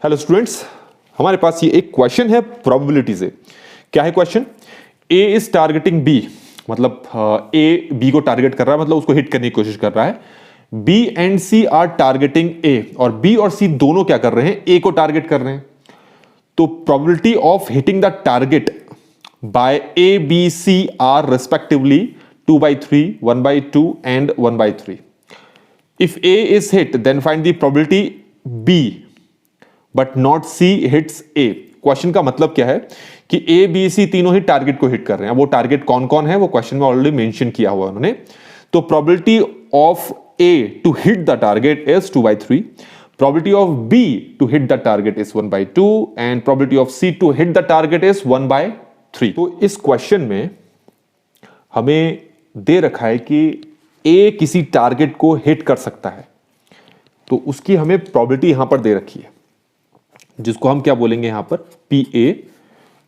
Hello students, हमारे पास ये एक क्वेश्चन है प्रोबेबिलिटी से। क्या है question? A is targeting B, मतलब ए बी को टारगेट कर रहा है, मतलब उसको हिट करने की कोशिश कर रहा है। B and C are targeting A, और बी और सी दोनों क्या कर रहे हैं? ए को टारगेट कर रहे हैं। तो probability of hitting the target by A B C are respectively 2/3, 1/2 and 1/3. If A is hit, then find the probability B, but not C hits A. Question का मतलब क्या है कि A, B, C तीनों ही टारगेट को hit कर रहे हैं। वो टारगेट कौन कौन है वो क्वेश्चन में ऑलरेडी मेंशन किया हुआ है उन्होंने। तो probability of A to hit the target is 2/3, probability of B to hit the target is 1/2 and probability of C to hit the target is 1/3। तो इस क्वेश्चन में हमें दे रखा है कि ए किसी टारगेट को हिट कर सकता है, तो उसकी हमें प्रोबेबिलिटी यहां पर दे रखी है, जिसको हम क्या बोलेंगे यहां पर? P A.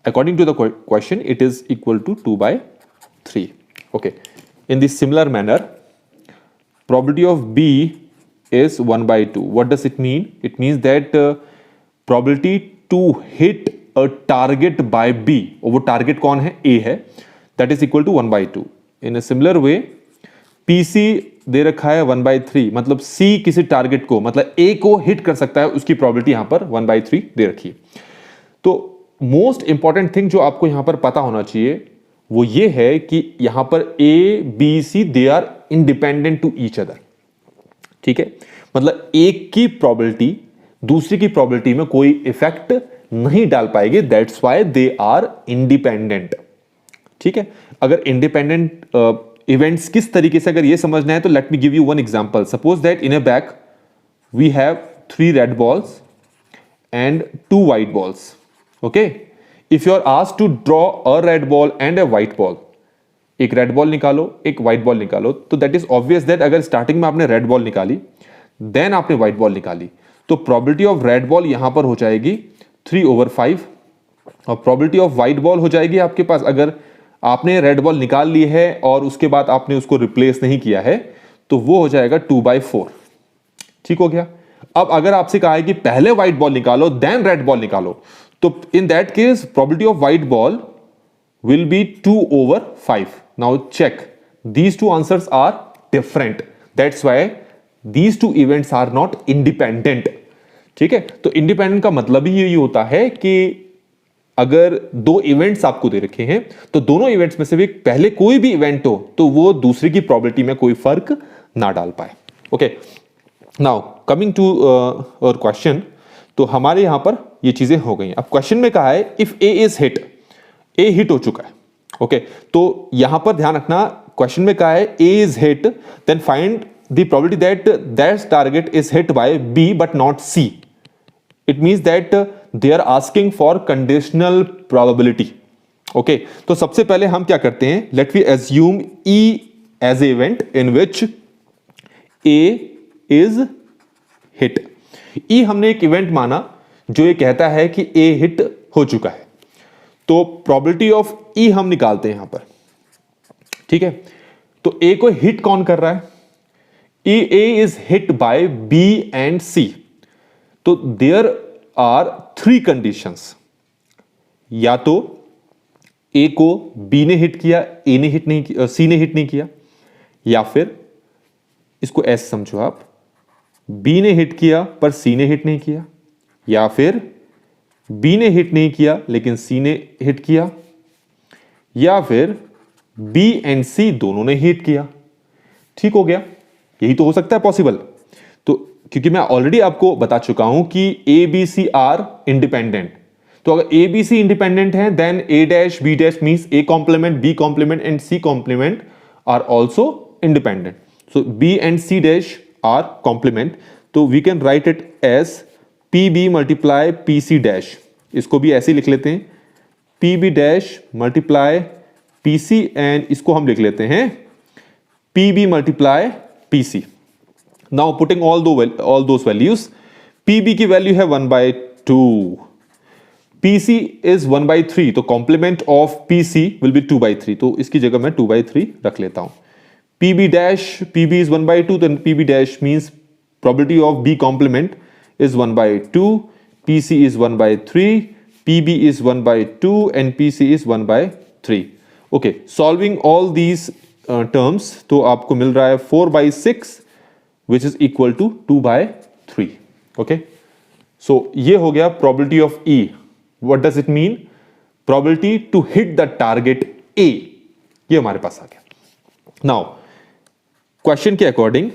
According to the question it is equal to 2/3. Okay, in this similar manner probability of B is 1/2. What does it mean? It means that probability to hit a target by B, और वो target कौन है? A है, that is equal to 1/2. In a similar way PC दे रखा है 1/3, मतलब सी किसी टारगेट को, मतलब ए को हिट कर सकता है, उसकी प्रोबेबिलिटी यहां पर 1/3 दे रखी है। तो मोस्ट इंपॉर्टेंट थिंग जो आपको यहां पर पता होना चाहिए वो ये है कि यहां पर A B C they are independent to each other. ठीक है, मतलब एक की प्रोबेबिलिटी दूसरी की प्रोबेबिलिटी में कोई इफेक्ट नहीं डाल पाएगी, that's why they are independent. ठीक है, अगर इंडिपेंडेंट इवेंट्स किस तरीके से अगर ये समझना है तो let me give you one example. Suppose that in a bag we have 3 red balls and 2 white balls. Okay, if you are asked to draw a red ball and a white ball, एक red ball निकालो एक white ball निकालो, तो that is obvious that अगर starting में आपने red ball निकाली then आपने व्हाइट बॉल निकाली, तो प्रोबेबिलिटी ऑफ रेड बॉल यहां पर हो जाएगी 3/5, और प्रोबेबिलिटी ऑफ व्हाइट बॉल हो जाएगी आपके पास, अगर आपने रेड बॉल निकाल ली है और उसके बाद आपने उसको रिप्लेस नहीं किया है, तो वो हो जाएगा 2/4. ठीक हो गया? अब अगर आपसे कहा है कि पहले व्हाइट बॉल निकालो देन रेड बॉल निकालो, तो in that case probability of white ball will be 2/5. Now check, these two answers are different, that's why these two events are not independent. ठीक है, तो इंडिपेंडेंट का मतलब ही यही होता है कि अगर 2 इवेंट्स आपको दे रखे हैं तो दोनों इवेंट्स में से भी पहले कोई भी इवेंट हो तो वो दूसरे की प्रोबेबिलिटी में कोई फर्क ना डाल पाए. ओके, नाउ कमिंग टू और क्वेश्चन, तो हमारे यहां पर ये चीजें हो गई. अब क्वेश्चन में कहा है if A is hit, A hit हो चुका है. ओके, तो यहां पर ध्यान रखना, क्वेश्चन में कहा है A is hit, then find the probability that that target is hit by B but not C. It means that they are asking for conditional probability. Okay, तो सबसे पहले हम क्या करते हैं? Let me assume E as a event in which A is hit. E हमने एक event माना जो ये कहता है कि A हिट हो चुका है, तो प्रोबेबिलिटी ऑफ E हम निकालते हैं यहां पर. ठीक है, तो A को हिट कौन कर रहा है? A is hit by B and C. तो देयर आर 3 कंडीशंस. या तो ए को बी ने हिट किया, ए ने हिट नहीं किया, सी ने हिट नहीं किया, या फिर इसको ऐसे समझो आप, बी ने हिट किया पर सी ने हिट नहीं किया, या फिर बी ने हिट नहीं किया लेकिन सी ने हिट किया, या फिर बी एंड सी दोनों ने हिट किया. ठीक हो गया? यही तो हो सकता है पॉसिबल. तो क्योंकि मैं ऑलरेडी आपको बता चुका हूं कि A B C are independent, तो अगर ए बी सी इंडिपेंडेंट है then A dash B dash means A complement B complement and C complement are also independent. So B and C dash are complement, तो we can write it as P B multiply P C dash. इसको भी ऐसे ही लिख लेते हैं, P B dash multiply P C, and इसको हम लिख लेते हैं P B multiply P C. Now putting all those values, PB की वैल्यू है 1/2, PC is 1/3, तो complement of PC will be 2/3, तो इसकी जगह मैं 2/3 रख लेता हूं. PB dash, PB is 1/2, then PB dash means probability of B complement is 1/2. PC is 1/3, PB is 1/2 and PC is 1/3. Okay, solving all these terms तो आपको मिल रहा है 4/6 which is equal to 2/3. Okay, so ये हो गया probability of E. What does it mean? Probability to hit the target A. ये हमारे पास आ गया. नाउ क्वेश्चन के according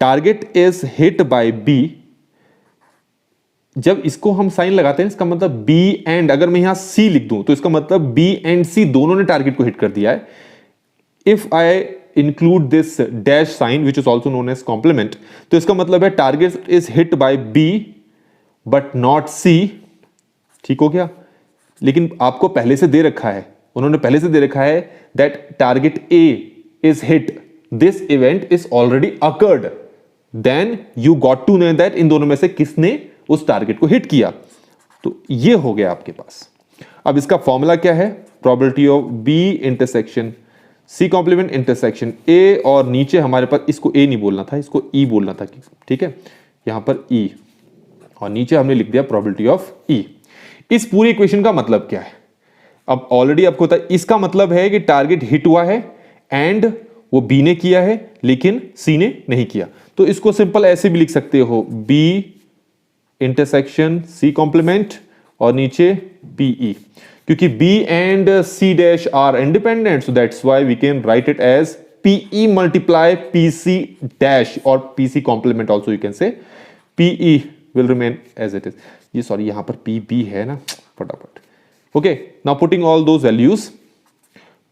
target is hit by B. जब इसको हम साइन लगाते हैं इसका मतलब B एंड, अगर मैं यहां C लिख दूं तो इसका मतलब B एंड C दोनों ने टारगेट को हिट कर दिया है. If I include this dash sign which is also known as complement, तो इसका मतलब है target is hit by B but not C. ठीक हो गया. लेकिन आपको पहले से दे रखा है, उन्होंने पहले से दे रखा है that target A is hit, this event is already occurred, then you got to know that in दोनों में से किसने उस टारगेट को हिट किया. तो ये हो गया आपके पास. अब इसका फॉर्मूला क्या है? Probability of B intersection C complement intersection A, और नीचे हमारे पास इसको A नहीं बोलना था, इसको E बोलना था. ठीक है, यहां पर E और नीचे हमने लिख दिया प्रोबेबिलिटी ऑफ E. इस पूरी इक्वेशन का मतलब क्या है? अब ऑलरेडी आपको पता है, इसका मतलब है कि टारगेट हिट हुआ है एंड वो B ने किया है लेकिन C ने नहीं किया. तो इसको सिंपल ऐसे भी लिख सकते हो, B इंटरसेक्शन C कॉम्प्लीमेंट और नीचे PE, क्योंकि B and C dash are independent, so that's why we can write it as PE multiply PC dash और PC complement also you can say. PE will remain as it is. ये sorry यहां पर PB है ना, फटाफट. Okay, now putting all those values.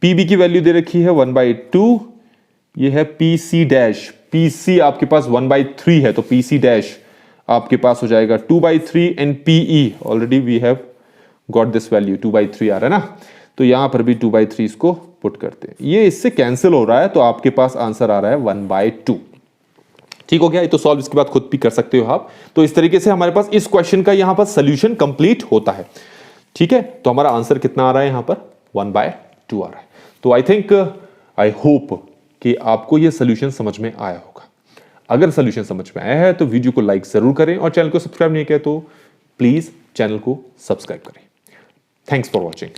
PB की value दे रखी है 1/2. ये है PC डैश, PC आपके पास 1/3 है तो PC डैश आपके पास हो जाएगा 2/3 and PE already we have got this value 2/3 आ रहा है ना, तो यहां पर भी 2/3 इसको पुट करते हैं. ये इससे कैंसिल हो रहा है तो आपके पास आंसर आ रहा है 1/2. ठीक हो गया. ये तो सॉल्व इसके बाद खुद भी कर सकते हो आप. तो इस तरीके से हमारे पास इस क्वेश्चन का यहां पर सोल्यूशन कंप्लीट होता है. ठीक है, तो हमारा आंसर कितना आ रहा है यहां पर? 1/2 आ रहा है. तो आई थिंक, आई होप कि आपको यह सोल्यूशन समझ में आया होगा. अगर सोल्यूशन समझ में आया है तो वीडियो को लाइक जरूर करें और चैनल को सब्सक्राइब नहीं किया तो प्लीज चैनल को सब्सक्राइब करें. Thanks for watching.